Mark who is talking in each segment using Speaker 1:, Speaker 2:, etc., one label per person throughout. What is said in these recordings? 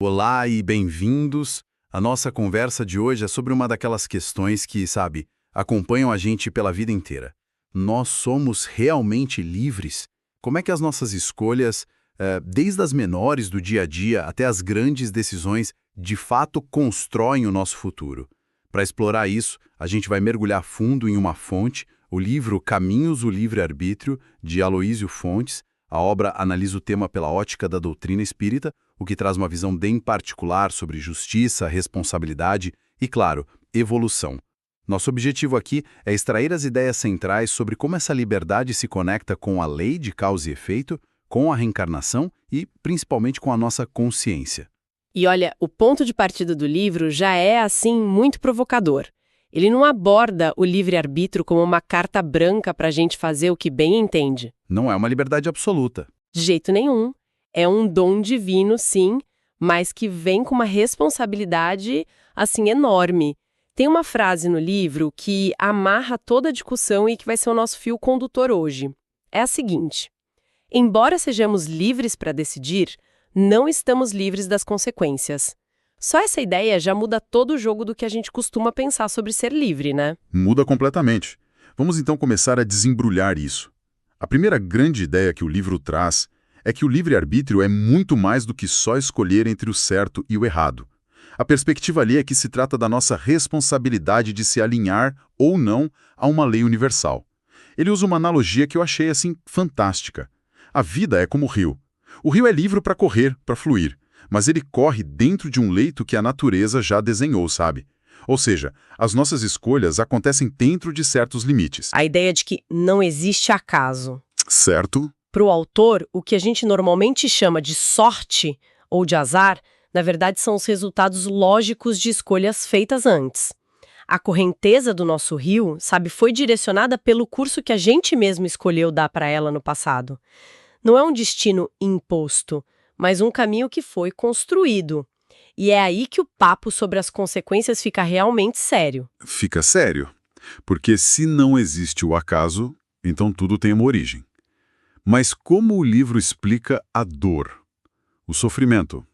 Speaker 1: Olá e bem-vindos. A nossa conversa de hoje é sobre uma daquelas questões que, sabe, acompanham a gente pela vida inteira. Nós somos realmente livres? Como é que as nossas escolhas, desde as menores do dia a dia até as grandes decisões, de fato constroem o nosso futuro? Para explorar isso, a gente vai mergulhar fundo em uma fonte, o livro Caminhos, o Livre-Arbítrio, de Aloísio Fontes. A obra analisa o tema pela ótica da doutrina espírita, o que traz uma visão bem particular sobre justiça, responsabilidade e, claro, evolução. Nosso objetivo aqui é extrair as ideias centrais sobre como essa liberdade se conecta com a lei de causa e efeito, com a reencarnação e, principalmente, com a nossa consciência.
Speaker 2: E olha, o ponto de partida do livro já é, assim, muito provocador. Ele não aborda o livre-arbítrio como uma carta branca para a gente fazer o que bem entende.
Speaker 1: Não é uma liberdade absoluta.
Speaker 2: De jeito nenhum. É um dom divino, sim, mas que vem com uma responsabilidade, assim, enorme. Tem uma frase no livro que amarra toda a discussão e que vai ser o nosso fio condutor hoje. É a seguinte: embora sejamos livres para decidir, não estamos livres das consequências. Só essa ideia já muda todo o jogo do que a gente costuma pensar sobre ser livre, né?
Speaker 3: Muda completamente. Vamos então começar a desembrulhar isso. A primeira grande ideia que o livro traz é que o livre-arbítrio é muito mais do que só escolher entre o certo e o errado. A perspectiva ali é que se trata da nossa responsabilidade de se alinhar ou não a uma lei universal. Ele usa uma analogia que eu achei assim fantástica. A vida é como o rio. O rio é livre para correr, para fluir, mas ele corre dentro de um leito que a natureza já desenhou, sabe? Ou seja, as nossas escolhas acontecem dentro de certos limites.
Speaker 2: A ideia de que não existe acaso.
Speaker 3: Certo?
Speaker 2: Para o autor, o que a gente normalmente chama de sorte ou de azar, na verdade são os resultados lógicos de escolhas feitas antes. A correnteza do nosso rio, sabe, foi direcionada pelo curso que a gente mesmo escolheu dar para ela no passado. Não é um destino imposto, mas um caminho que foi construído. E é aí que o papo sobre as consequências fica realmente sério.
Speaker 3: Fica sério. Porque se não existe o acaso, então tudo tem uma origem. Mas como o livro explica a dor, o sofrimento?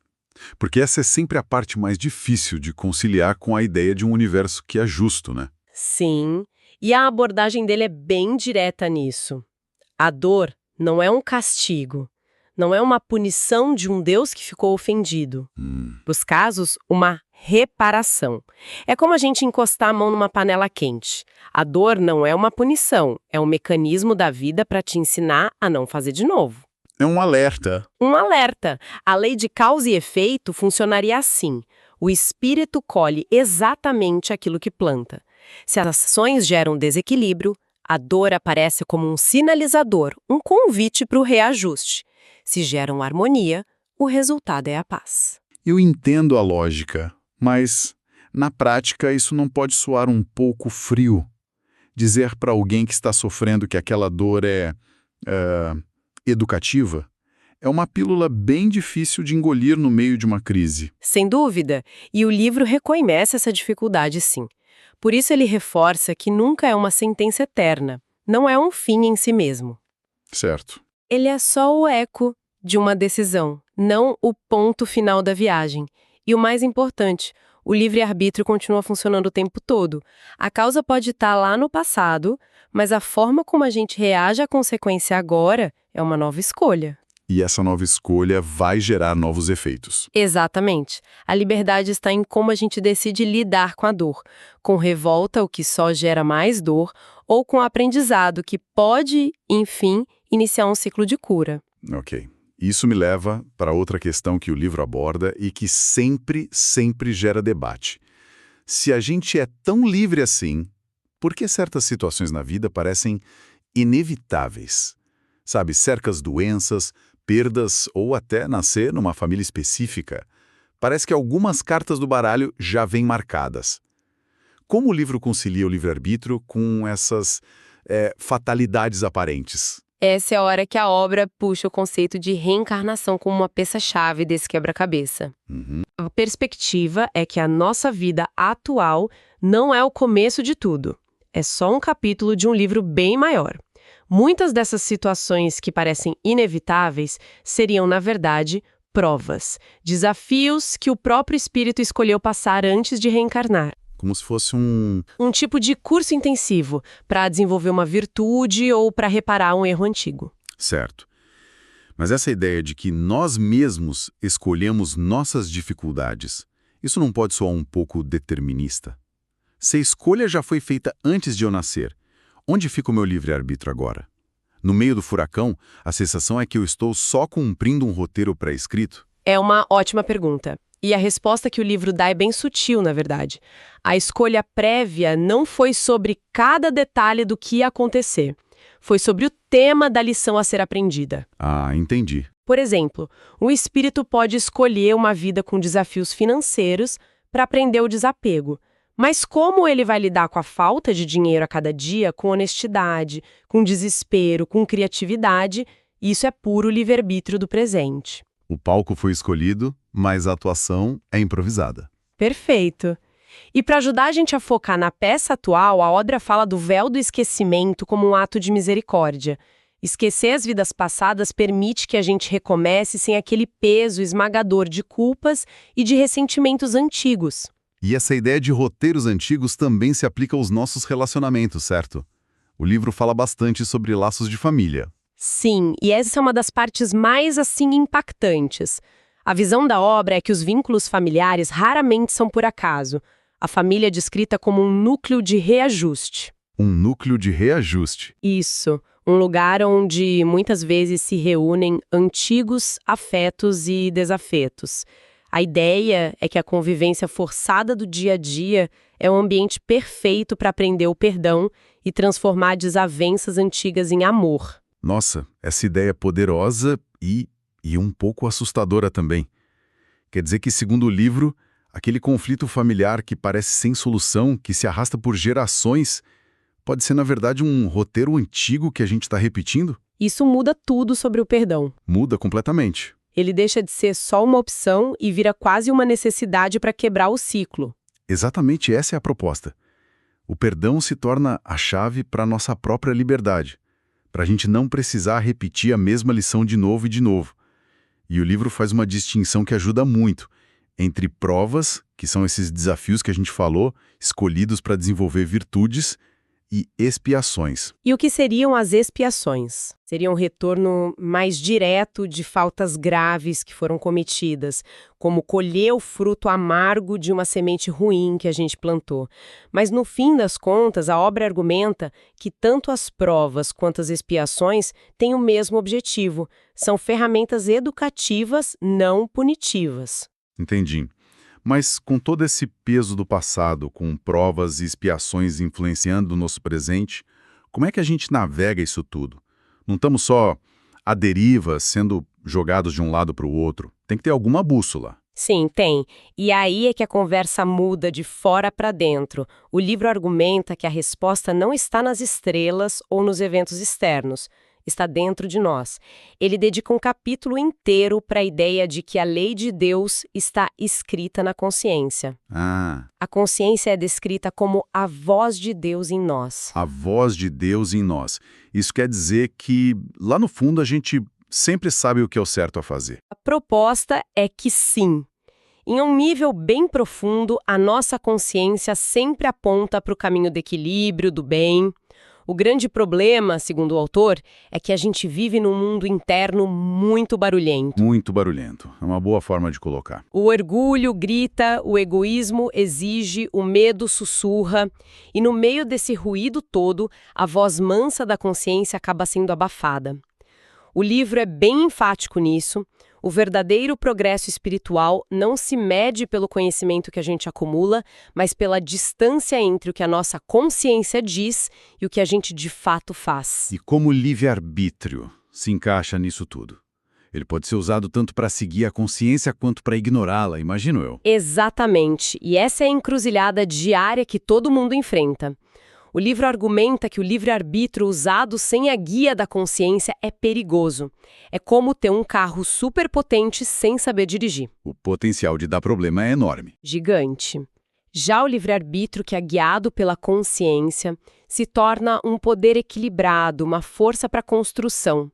Speaker 3: Porque essa é sempre a parte mais difícil de conciliar com a ideia de um universo que é justo, né?
Speaker 2: Sim, e a abordagem dele é bem direta nisso. A dor não é um castigo, não é uma punição de um Deus que ficou ofendido. Nos casos, uma reparação. É como a gente encostar a mão numa panela quente. A dor não é uma punição, é um mecanismo da vida para te ensinar a não fazer de novo.
Speaker 3: É um alerta.
Speaker 2: Um alerta. A lei de causa e efeito funcionaria assim. O espírito colhe exatamente aquilo que planta. Se as ações geram desequilíbrio, a dor aparece como um sinalizador, um convite para o reajuste. Se geram harmonia, o resultado é a paz.
Speaker 3: Eu entendo a lógica, mas, na prática, isso não pode soar um pouco frio. Dizer para alguém que está sofrendo que aquela dor é educativa é uma pílula bem difícil de engolir no meio de uma crise.
Speaker 2: Sem dúvida, e o livro reconhece essa dificuldade, sim. Por isso ele reforça que nunca é uma sentença eterna, não é um fim em si mesmo.
Speaker 3: Certo.
Speaker 2: Ele é só o eco de uma decisão, não o ponto final da viagem. E o mais importante, o livre-arbítrio continua funcionando o tempo todo. A causa pode estar lá no passado, mas a forma como a gente reage à consequência agora é uma nova escolha.
Speaker 3: E essa nova escolha vai gerar novos efeitos.
Speaker 2: Exatamente. A liberdade está em como a gente decide lidar com a dor, com revolta, o que só gera mais dor, ou com aprendizado, que pode, enfim, iniciar um ciclo de cura.
Speaker 3: Ok. Isso me leva para outra questão que o livro aborda e que sempre gera debate. Se a gente é tão livre assim, por que certas situações na vida parecem inevitáveis? Sabe, certas doenças, perdas ou até nascer numa família específica. Parece que algumas cartas do baralho já vêm marcadas. Como o livro concilia o livre-arbítrio com essas fatalidades aparentes?
Speaker 2: Essa é a hora que a obra puxa o conceito de reencarnação como uma peça-chave desse quebra-cabeça. A perspectiva é que a nossa vida atual não é o começo de tudo. É só um capítulo de um livro bem maior. Muitas dessas situações que parecem inevitáveis seriam, na verdade, provas, desafios que o próprio espírito escolheu passar antes de reencarnar.
Speaker 1: Como se fosse um...
Speaker 2: Um tipo de curso intensivo para desenvolver uma virtude ou para reparar um erro antigo.
Speaker 3: Certo. Mas essa ideia de que nós mesmos escolhemos nossas dificuldades, isso não pode soar um pouco determinista? Se a escolha já foi feita antes de eu nascer, onde fica o meu livre-arbítrio agora? No meio do furacão, a sensação é que eu estou só cumprindo um roteiro pré-escrito?
Speaker 2: É uma ótima pergunta. E a resposta que o livro dá é bem sutil, na verdade. A escolha prévia não foi sobre cada detalhe do que ia acontecer. Foi sobre o tema da lição a ser aprendida.
Speaker 3: Ah, entendi.
Speaker 2: Por exemplo, o espírito pode escolher uma vida com desafios financeiros para aprender o desapego. Mas como ele vai lidar com a falta de dinheiro a cada dia, com honestidade, com desespero, com criatividade, isso é puro livre-arbítrio do presente.
Speaker 3: O palco foi escolhido, mas a atuação é improvisada.
Speaker 2: Perfeito. E para ajudar a gente a focar na peça atual, a obra fala do véu do esquecimento como um ato de misericórdia. Esquecer as vidas passadas permite que a gente recomece sem aquele peso esmagador de culpas e de ressentimentos antigos.
Speaker 3: E essa ideia de roteiros antigos também se aplica aos nossos relacionamentos, certo? O livro fala bastante sobre laços de família.
Speaker 2: Sim, e essa é uma das partes mais, impactantes. A visão da obra é que os vínculos familiares raramente são por acaso. A família é descrita como um núcleo de reajuste.
Speaker 3: Um núcleo de reajuste.
Speaker 2: Isso, um lugar onde muitas vezes se reúnem antigos afetos e desafetos. A ideia é que a convivência forçada do dia a dia é um ambiente perfeito para aprender o perdão e transformar desavenças antigas em amor.
Speaker 3: Nossa, essa ideia é poderosa e um pouco assustadora também. Quer dizer que, segundo o livro, aquele conflito familiar que parece sem solução, que se arrasta por gerações, pode ser, na verdade, um roteiro antigo que a gente está repetindo?
Speaker 2: Isso muda tudo sobre o perdão.
Speaker 3: Muda completamente.
Speaker 2: Ele deixa de ser só uma opção e vira quase uma necessidade para quebrar o ciclo.
Speaker 3: Exatamente essa é a proposta. O perdão se torna a chave para a nossa própria liberdade, para a gente não precisar repetir a mesma lição de novo e de novo. E o livro faz uma distinção que ajuda muito entre provas, que são esses desafios que a gente falou, escolhidos para desenvolver virtudes, e expiações.
Speaker 2: E o que seriam as expiações? Seria um retorno mais direto de faltas graves que foram cometidas, como colher o fruto amargo de uma semente ruim que a gente plantou. Mas no fim das contas, a obra argumenta que tanto as provas quanto as expiações têm o mesmo objetivo. São ferramentas educativas, não punitivas.
Speaker 3: Entendi. Mas com todo esse peso do passado, com provas e expiações influenciando o nosso presente, como é que a gente navega isso tudo? Não estamos só à deriva, sendo jogados de um lado para o outro. Tem que ter alguma bússola.
Speaker 2: Sim, tem. E aí é que a conversa muda de fora para dentro. O livro argumenta que a resposta não está nas estrelas ou nos eventos externos. Está dentro de nós. Ele dedica um capítulo inteiro para a ideia de que a lei de Deus está escrita na consciência. A consciência é descrita como a voz de Deus em nós.
Speaker 3: A voz de Deus em nós. Isso quer dizer que, lá no fundo, a gente sempre sabe o que é o certo a fazer.
Speaker 2: A proposta é que sim. Em um nível bem profundo, a nossa consciência sempre aponta para o caminho do equilíbrio, do bem. O grande problema, segundo o autor, é que a gente vive num mundo interno muito barulhento.
Speaker 3: Muito barulhento. É uma boa forma de colocar.
Speaker 2: O orgulho grita, o egoísmo exige, o medo sussurra. E no meio desse ruído todo, a voz mansa da consciência acaba sendo abafada. O livro é bem enfático nisso. O verdadeiro progresso espiritual não se mede pelo conhecimento que a gente acumula, mas pela distância entre o que a nossa consciência diz e o que a gente de fato faz.
Speaker 3: E como o livre-arbítrio se encaixa nisso tudo? Ele pode ser usado tanto para seguir a consciência quanto para ignorá-la, imagino eu.
Speaker 2: Exatamente. E essa é a encruzilhada diária que todo mundo enfrenta. O livro argumenta que o livre-arbítrio usado sem a guia da consciência é perigoso. É como ter um carro superpotente sem saber dirigir.
Speaker 3: O potencial de dar problema é enorme.
Speaker 2: Gigante. Já o livre-arbítrio, que é guiado pela consciência, se torna um poder equilibrado, uma força para a construção.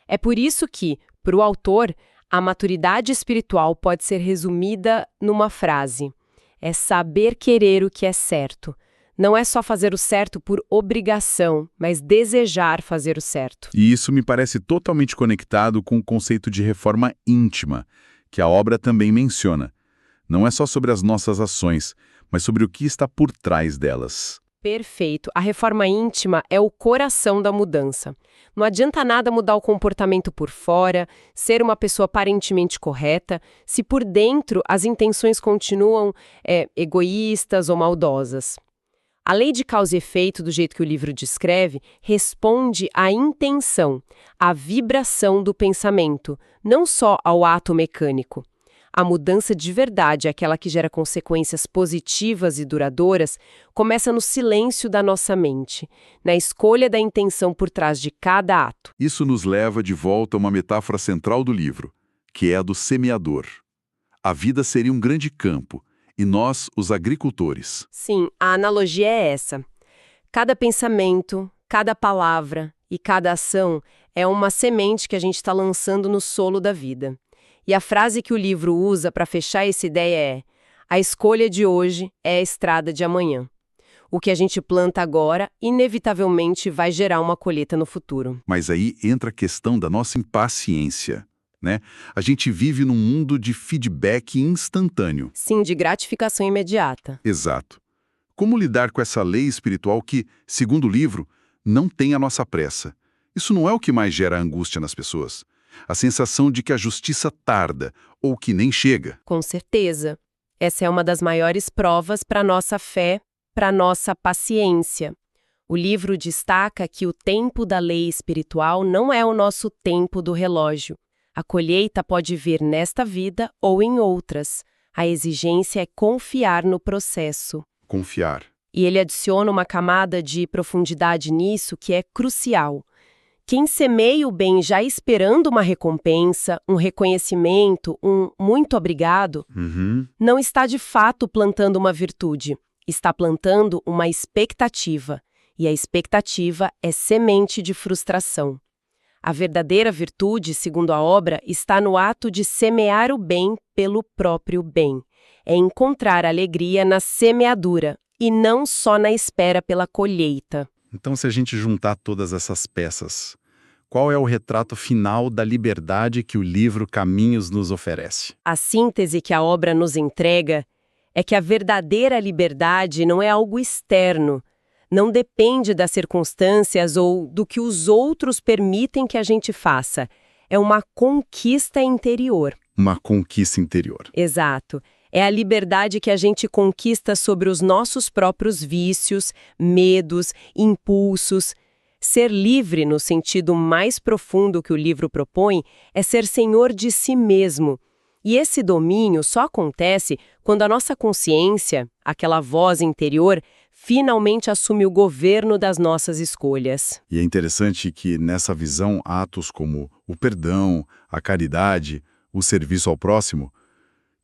Speaker 2: É por isso que, para o autor, A maturidade espiritual pode ser resumida numa frase: é saber querer o que é certo. Não é só fazer o certo por obrigação, mas desejar fazer o certo.
Speaker 3: E isso me parece totalmente conectado com o conceito de reforma íntima, que a obra também menciona. Não é só sobre as nossas ações, mas sobre o que está por trás delas.
Speaker 2: Perfeito. A reforma íntima é o coração da mudança. Não adianta nada mudar o comportamento por fora, ser uma pessoa aparentemente correta, se por dentro as intenções continuam egoístas ou maldosas. A lei de causa e efeito, do jeito que o livro descreve, responde à intenção, à vibração do pensamento, não só ao ato mecânico. A mudança de verdade, aquela que gera consequências positivas e duradouras, começa no silêncio da nossa mente, na escolha da intenção por trás de cada ato.
Speaker 3: Isso nos leva de volta a uma metáfora central do livro, que é a do semeador. A vida seria um grande campo, e nós, os agricultores.
Speaker 2: Sim, a analogia é essa. Cada pensamento, cada palavra e cada ação é uma semente que a gente está lançando no solo da vida. E a frase que o livro usa para fechar essa ideia é: a escolha de hoje é a estrada de amanhã. O que a gente planta agora, inevitavelmente, vai gerar uma colheita no futuro.
Speaker 3: Mas aí entra a questão da nossa impaciência, né? A gente vive num mundo de feedback instantâneo.
Speaker 2: Sim, de gratificação imediata.
Speaker 3: Exato. Como lidar com essa lei espiritual que, segundo o livro, não tem a nossa pressa? Isso não é o que mais gera angústia nas pessoas. A sensação de que a justiça tarda ou que nem chega.
Speaker 2: Com certeza. Essa é uma das maiores provas para a nossa fé, para a nossa paciência. O livro destaca que o tempo da lei espiritual não é o nosso tempo do relógio. A colheita pode vir nesta vida ou em outras. A exigência é confiar no processo.
Speaker 3: Confiar.
Speaker 2: E ele adiciona uma camada de profundidade nisso que é crucial. Quem semeia o bem já esperando uma recompensa, um reconhecimento, um muito obrigado, não está de fato plantando uma virtude, está plantando uma expectativa. E a expectativa é semente de frustração. A verdadeira virtude, segundo a obra, está no ato de semear o bem pelo próprio bem. É encontrar alegria na semeadura e não só na espera pela colheita.
Speaker 3: Então, se a gente juntar todas essas peças, qual é o retrato final da liberdade que o livro Caminhos nos oferece?
Speaker 2: A síntese que a obra nos entrega é que a verdadeira liberdade não é algo externo, não depende das circunstâncias ou do que os outros permitem que a gente faça. É uma conquista interior.
Speaker 3: Uma conquista interior.
Speaker 2: Exato. É a liberdade que a gente conquista sobre os nossos próprios vícios, medos, impulsos. Ser livre, no sentido mais profundo que o livro propõe, é ser senhor de si mesmo. E esse domínio só acontece quando a nossa consciência, aquela voz interior, finalmente assume o governo das nossas escolhas.
Speaker 3: E é interessante que, nessa visão, atos como o perdão, a caridade, o serviço ao próximo,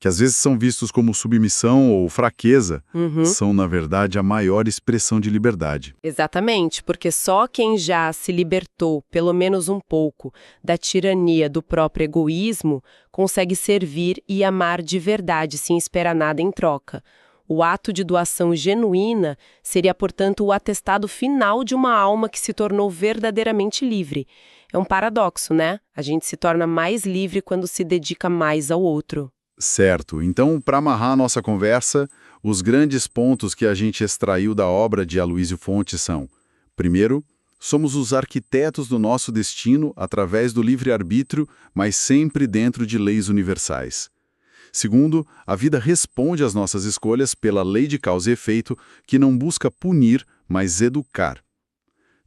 Speaker 3: que às vezes são vistos como submissão ou fraqueza, são, na verdade, a maior expressão de liberdade.
Speaker 2: Exatamente, porque só quem já se libertou, pelo menos um pouco, da tirania do próprio egoísmo, consegue servir e amar de verdade sem esperar nada em troca. O ato de doação genuína seria, portanto, o atestado final de uma alma que se tornou verdadeiramente livre. É um paradoxo, né? A gente se torna mais livre quando se dedica mais ao outro.
Speaker 3: Certo. Então, para amarrar a nossa conversa, os grandes pontos que a gente extraiu da obra de Aloysio Fontes são: primeiro, somos os arquitetos do nosso destino através do livre-arbítrio, mas sempre dentro de leis universais. Segundo, a vida responde às nossas escolhas pela lei de causa e efeito, que não busca punir, mas educar.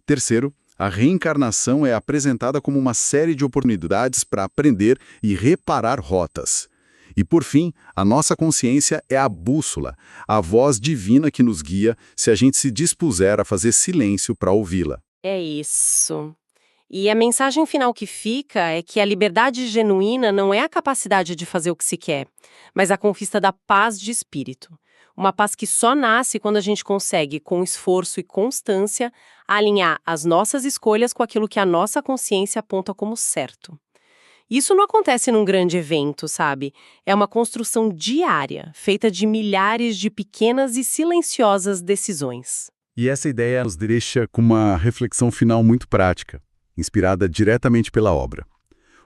Speaker 3: Terceiro, a reencarnação é apresentada como uma série de oportunidades para aprender e reparar rotas. E, por fim, a nossa consciência é a bússola, a voz divina que nos guia se a gente se dispuser a fazer silêncio para ouvi-la.
Speaker 2: É isso. E a mensagem final que fica é que a liberdade genuína não é a capacidade de fazer o que se quer, mas a conquista da paz de espírito. Uma paz que só nasce quando a gente consegue, com esforço e constância, alinhar as nossas escolhas com aquilo que a nossa consciência aponta como certo. Isso não acontece num grande evento, sabe? É uma construção diária, feita de milhares de pequenas e silenciosas decisões.
Speaker 1: E essa ideia nos deixa com uma reflexão final muito prática, inspirada diretamente pela obra.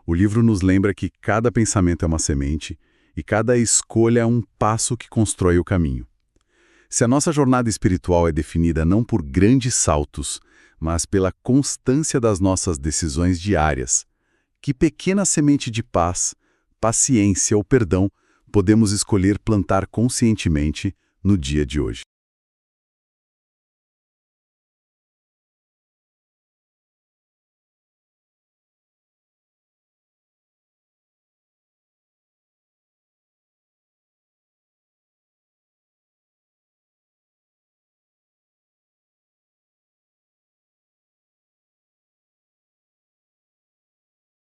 Speaker 1: O livro nos lembra que cada pensamento é uma semente e cada escolha é um passo que constrói o caminho. Se a nossa jornada espiritual é definida não por grandes saltos, mas pela constância das nossas decisões diárias, que pequena semente de paz, paciência ou perdão podemos escolher plantar conscientemente no dia de hoje?